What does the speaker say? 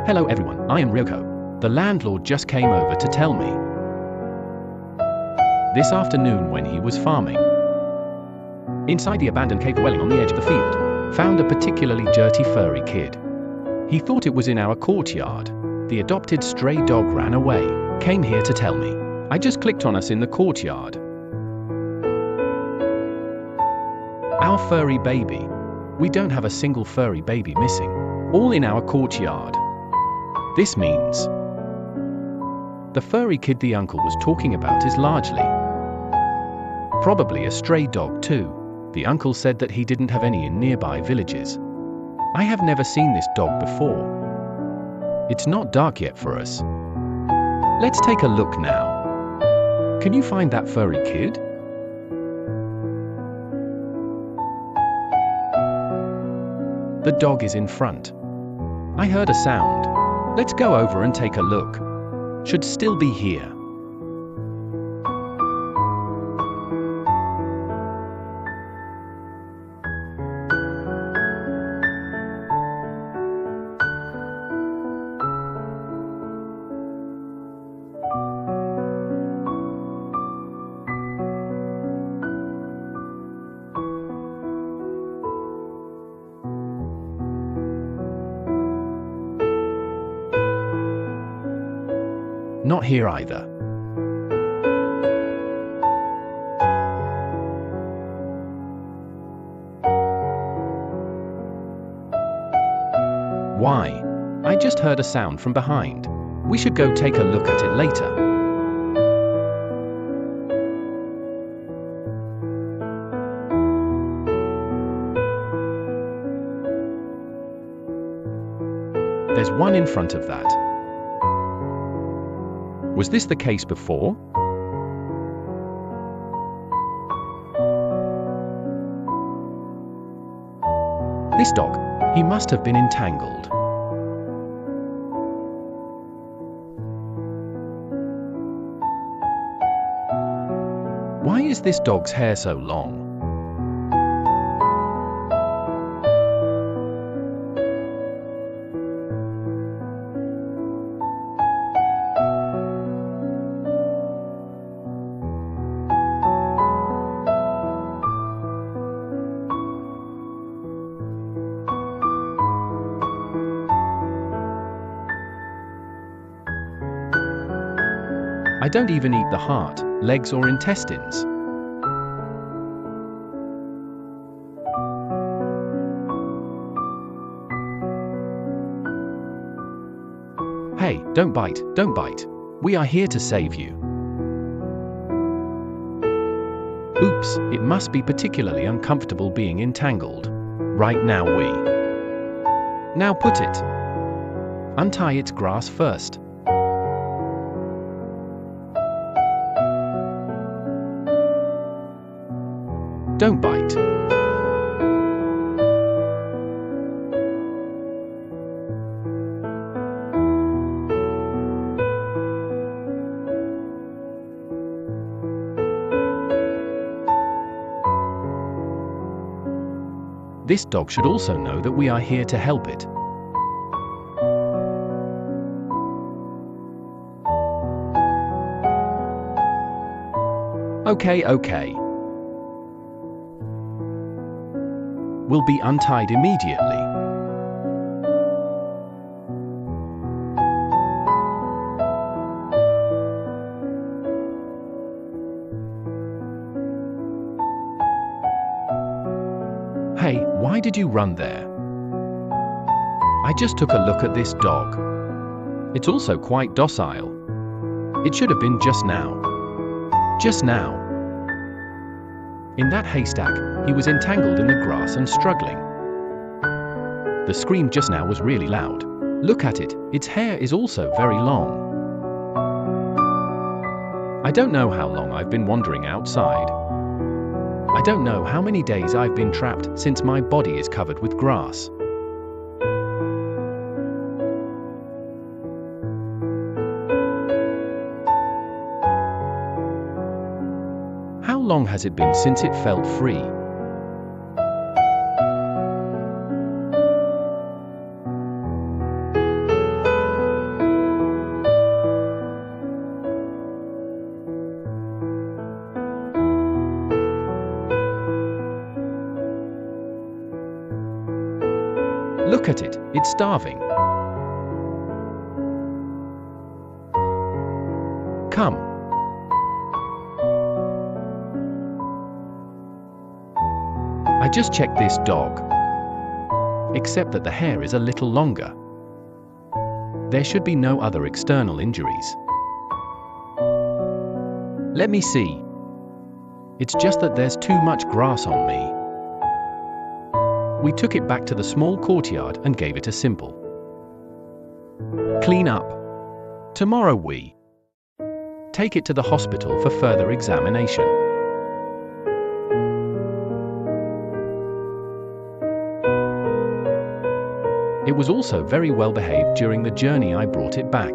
Hello everyone, I am Ryoko. The landlord just came over to tell me this afternoon when he was farming inside the abandoned cave dwelling on the edge of the field, found a particularly dirty furry kid. He thought it was in our courtyard. The adopted stray dog ran away, came here to tell me. I just clicked on us in the courtyard. Our furry baby. We don't have a single furry baby missing. All in our courtyard. This means the furry kid the uncle was talking about is largely probably a stray dog too. The uncle said that he didn't have any in nearby villages. I have never seen this dog before. It's not dark yet for us. Let's take a look now. Can you find that furry kid? The dog is in front. I heard a sound. Let's go over and take a look. Should still be here. Not here either. Why? I just heard a sound from behind. We should go take a look at it later. There's one in front of that. Was this the case before? This dog, he must have been entangled. Why is this dog's hair so long? I don't even eat the heart, legs or intestines. Hey, don't bite, don't bite. We are here to save you. Oops, it must be particularly uncomfortable being entangled. Right now Now put it. Untie its grass first. Don't bite. This dog should also know that we are here to help it. Okay. Will be untied immediately. Hey, why did you run there? I just took a look at this dog. It's also quite docile. It should have been just now. Just now. In that haystack, he was entangled in the grass and struggling. The scream just now was really loud. Look at it, its hair is also very long. I don't know how long I've been wandering outside. I don't know how many days I've been trapped since my body is covered with grass. How long has it been since it felt free? Look at it, it's starving. Come. I just checked this dog. Except that the hair is a little longer. There should be no other external injuries. Let me see. It's just that there's too much grass on me. We took it back to the small courtyard and gave it a simple clean up. Tomorrow we take it to the hospital for further examination. It was also very well behaved during the journey. I brought it back.